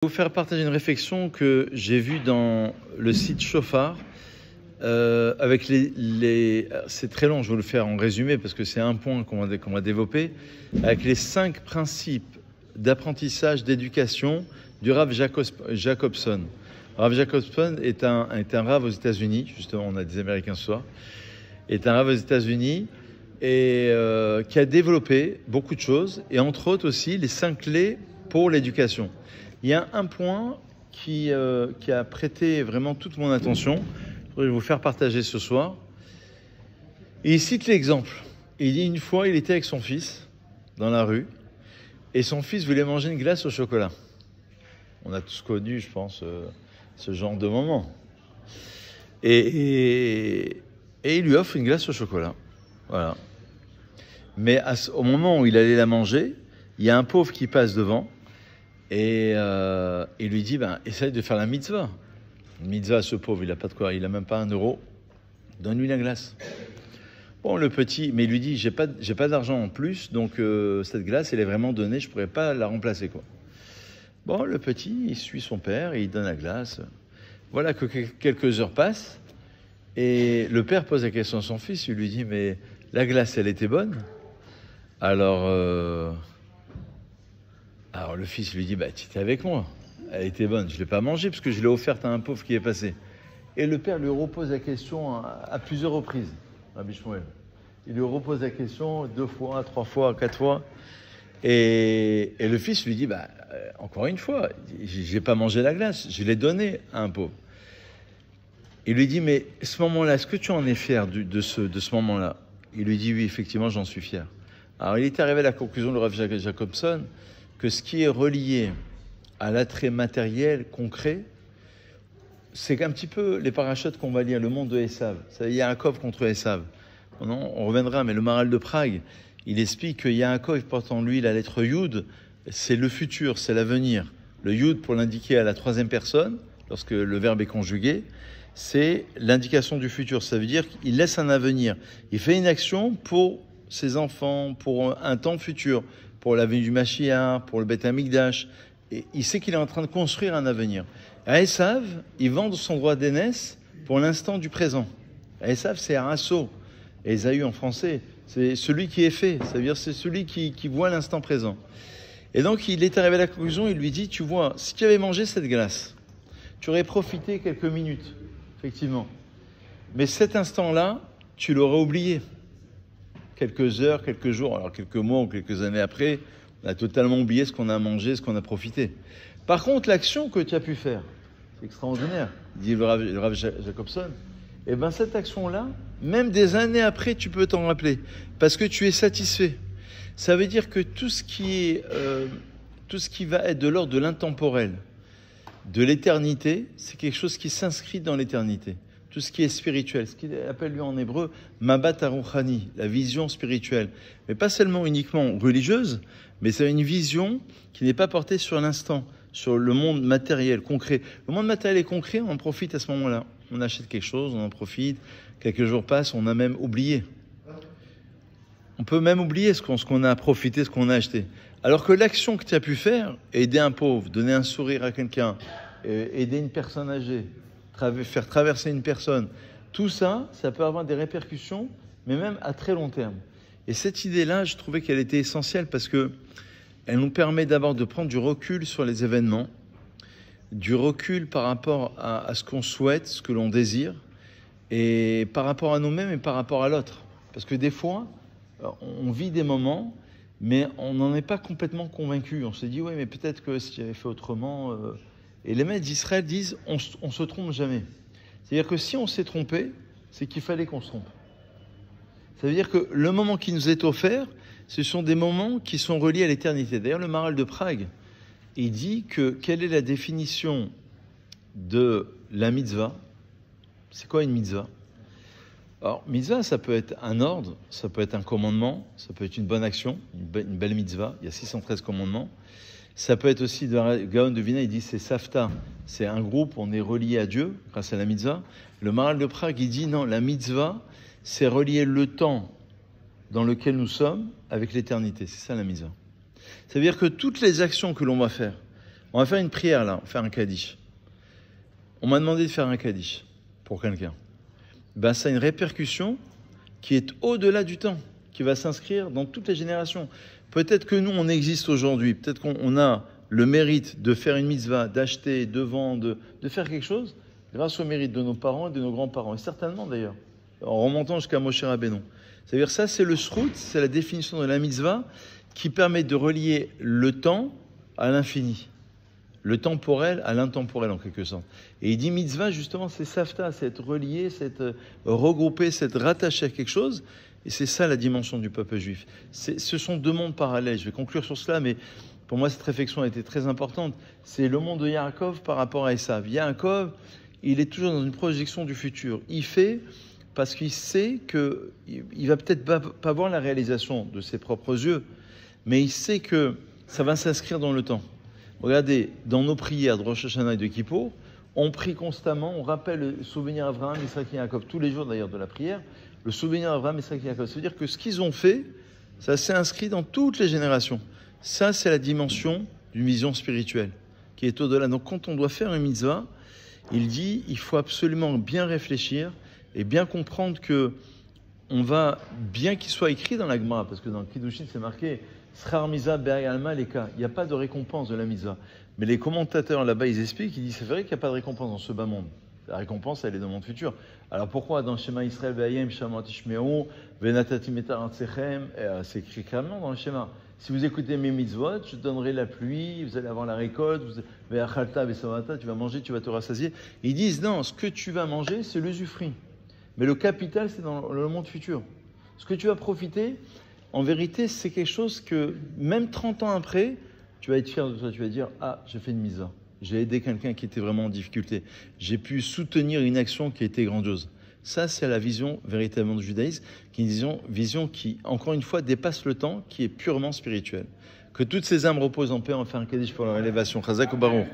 Je vais vous faire partager une réflexion que j'ai vue dans le site Shofar. Avec c'est très long, je vais le faire en résumé parce que c'est un point qu'on va développer. Avec les 5 principes d'apprentissage, d'éducation du Rav Jacobson. Rav Jacobson est un Rav aux États-Unis, justement, on a des Américains ce soir, est un Rav aux États-Unis et qui a développé beaucoup de choses et entre autres aussi les 5 clés pour l'éducation. Il y a un point qui a prêté vraiment toute mon attention. Je voudrais vous faire partager ce soir. Et il cite l'exemple. Il dit une fois, il était avec son fils dans la rue et son fils voulait manger une glace au chocolat. On a tous connu, je pense, ce genre de moment. Et il lui offre une glace au chocolat. Voilà. Mais au moment où il allait la manger, il y a un pauvre qui passe devant et il lui dit essaye de faire la mitzvah. Une mitzvah, ce pauvre, il n'a pas de quoi, il n'a même pas 1 euro. Donne-lui la glace. Bon, le petit, mais il lui dit j'ai pas d'argent en plus, donc cette glace, elle est vraiment donnée, je ne pourrais pas la remplacer, quoi. Bon, le petit, il suit son père et il donne la glace. Voilà que quelques heures passent et le père pose la question à son fils, il lui dit mais la glace, elle était bonne? Alors le fils lui dit tu étais avec moi, elle était bonne, je ne l'ai pas mangée parce que je l'ai offerte à un pauvre qui est passé. Et le père lui repose la question à plusieurs reprises, Rabbi Shmuel. Il lui repose la question 2 fois, 3 fois, 4 fois. Et le fils lui dit encore une fois, je n'ai pas mangé la glace, je l'ai donnée à un pauvre. Il lui dit mais ce moment-là, est-ce que tu en es fier de ce moment-là? Il lui dit oui, effectivement, j'en suis fier. Alors il est arrivé à la conclusion de Rav Jacobson que ce qui est relié à l'attrait matériel, concret, c'est un petit peu les parachutes qu'on va lire, le monde de Esav. Il y a Yaakov contre Esav. On reviendra, mais le Maharal de Prague, il explique que Yaakov porte en lui la lettre Yud, c'est le futur, c'est l'avenir. Le Yud, pour l'indiquer à la 3e personne, lorsque le verbe est conjugué, c'est l'indication du futur. Ça veut dire qu'il laisse un avenir. Il fait une action pour ses enfants, pour un temps futur, pour la venue du Mashiach, pour le Beth Amikdash. Et il sait qu'il est en train de construire un avenir. À Esav, il vend son droit d'aînesse pour l'instant du présent. À Esav, c'est Arasso. Et Ésaü en français, c'est celui qui est fait. Ça veut dire c'est celui qui voit l'instant présent. Et donc, il est arrivé à la conclusion, il lui dit, tu vois, si tu avais mangé cette glace, tu aurais profité quelques minutes, effectivement. Mais cet instant-là, tu l'aurais oublié. Quelques heures, quelques jours, alors quelques mois ou quelques années après, on a totalement oublié ce qu'on a mangé, ce qu'on a profité. Par contre, l'action que tu as pu faire, c'est extraordinaire, dit le Rav Jacobson. Et cette action-là, même des années après, tu peux t'en rappeler, parce que tu es satisfait. Ça veut dire que tout ce qui va être de l'ordre de l'intemporel, de l'éternité, c'est quelque chose qui s'inscrit dans l'éternité. Tout ce qui est spirituel, ce qu'il appelle lui en hébreu Mabat Aruchani, la vision spirituelle. Mais pas seulement uniquement religieuse, mais c'est une vision qui n'est pas portée sur l'instant, sur le monde matériel, concret. Le monde matériel est concret, on en profite à ce moment-là. On achète quelque chose, on en profite, quelques jours passent, on a même oublié. On peut même oublier ce qu'on a profité, ce qu'on a acheté. Alors que l'action que tu as pu faire, aider un pauvre, donner un sourire à quelqu'un, aider une personne âgée, faire traverser une personne, tout ça, ça peut avoir des répercussions, mais même à très long terme. Et cette idée-là, je trouvais qu'elle était essentielle parce que elle nous permet d'abord de prendre du recul sur les événements, du recul par rapport à ce qu'on souhaite, ce que l'on désire, et par rapport à nous-mêmes et par rapport à l'autre. Parce que des fois, on vit des moments, mais on n'en est pas complètement convaincu. On se dit, oui, mais peut-être que si j'avais fait autrement... Et les maîtres d'Israël disent, on se trompe jamais. C'est-à-dire que si on s'est trompé, c'est qu'il fallait qu'on se trompe. Ça veut dire que le moment qui nous est offert, ce sont des moments qui sont reliés à l'éternité. D'ailleurs, le Maharal de Prague, il dit que quelle est la définition de la mitzvah? C'est quoi une mitzvah? Alors, mitzvah, ça peut être un ordre, ça peut être un commandement, ça peut être une bonne action, une belle mitzvah. Il y a 613 commandements. Ça peut être aussi, Gaon de Vilna, il dit c'est Safta, c'est un groupe, on est relié à Dieu grâce à la mitzvah. Le Maharal de Prague, il dit non, la mitzvah, c'est relier le temps dans lequel nous sommes avec l'éternité. C'est ça la mitzvah. Ça veut dire que toutes les actions que l'on va faire, On va faire une prière là, on va faire un kaddish. On m'a demandé de faire un kaddish pour quelqu'un. Ben, ça a une répercussion qui est au-delà du temps, qui va s'inscrire dans toutes les générations. Peut-être que nous, on existe aujourd'hui, peut-être qu'on a le mérite de faire une mitzvah, d'acheter, de vendre, de faire quelque chose, grâce au mérite de nos parents et de nos grands-parents, et certainement d'ailleurs, en remontant jusqu'à Moshe Rabbeinu. C'est-à-dire ça, c'est le srout, c'est la définition de la mitzvah qui permet de relier le temps à l'infini, le temporel à l'intemporel en quelque sorte. Et il dit mitzvah, justement, c'est safta, c'est être relié, c'est être regroupé, c'est être rattaché à quelque chose. Et c'est ça la dimension du peuple juif. Ce sont deux mondes parallèles. Je vais conclure sur cela, mais pour moi, cette réflexion a été très importante. C'est le monde de Yaakov par rapport à Esav. Yaakov, il est toujours dans une projection du futur. Il fait parce qu'il sait qu'il ne va peut-être pas voir la réalisation de ses propres yeux, mais il sait que ça va s'inscrire dans le temps. Regardez, dans nos prières de Rosh Hashanah et de Kippour, on prie constamment, on rappelle le souvenir d'Abraham, Isaac et Yaakov, tous les jours d'ailleurs de la prière, le souvenir d'Abraham, Isaac et Yaakov. C'est-à-dire que ce qu'ils ont fait, ça s'est inscrit dans toutes les générations. Ça, c'est la dimension d'une vision spirituelle qui est au-delà. Donc quand on doit faire une mitzvah, il dit, il faut absolument bien réfléchir et bien comprendre que on va, bien qu'il soit écrit dans la Gemara, parce que dans le Kiddushin, c'est marqué Schar Mitzvah Be'ay Alma Leka. Il n'y a pas de récompense de la mitzvah. Mais les commentateurs là-bas, ils expliquent, ils disent c'est vrai qu'il n'y a pas de récompense dans ce bas monde. La récompense, elle est dans le monde futur. Alors pourquoi dans le schéma Israël Ve'ayem, Shama Tishme'u, Ve'natati Metar Atzechem, c'est écrit clairement dans le schéma. Si vous écoutez mes mitzvot, je donnerai la pluie, vous allez avoir la récolte, Ve'achalta Ve'samata, tu vas manger, tu vas te rassasier. Ils disent non, ce que tu vas manger, c'est l'usufruit. Mais le capital, c'est dans le monde futur. Ce que tu vas profiter, en vérité, c'est quelque chose que, même 30 ans après, tu vas être fier de toi. Tu vas dire, ah, j'ai fait une mitzvah. J'ai aidé quelqu'un qui était vraiment en difficulté. J'ai pu soutenir une action qui était grandiose. Ça, c'est la vision véritablement du judaïsme, qui est une vision qui, encore une fois, dépasse le temps, qui est purement spirituelle. Que toutes ces âmes reposent en paix, on va faire un kaddish pour leur élévation. Chazak ou Baruch.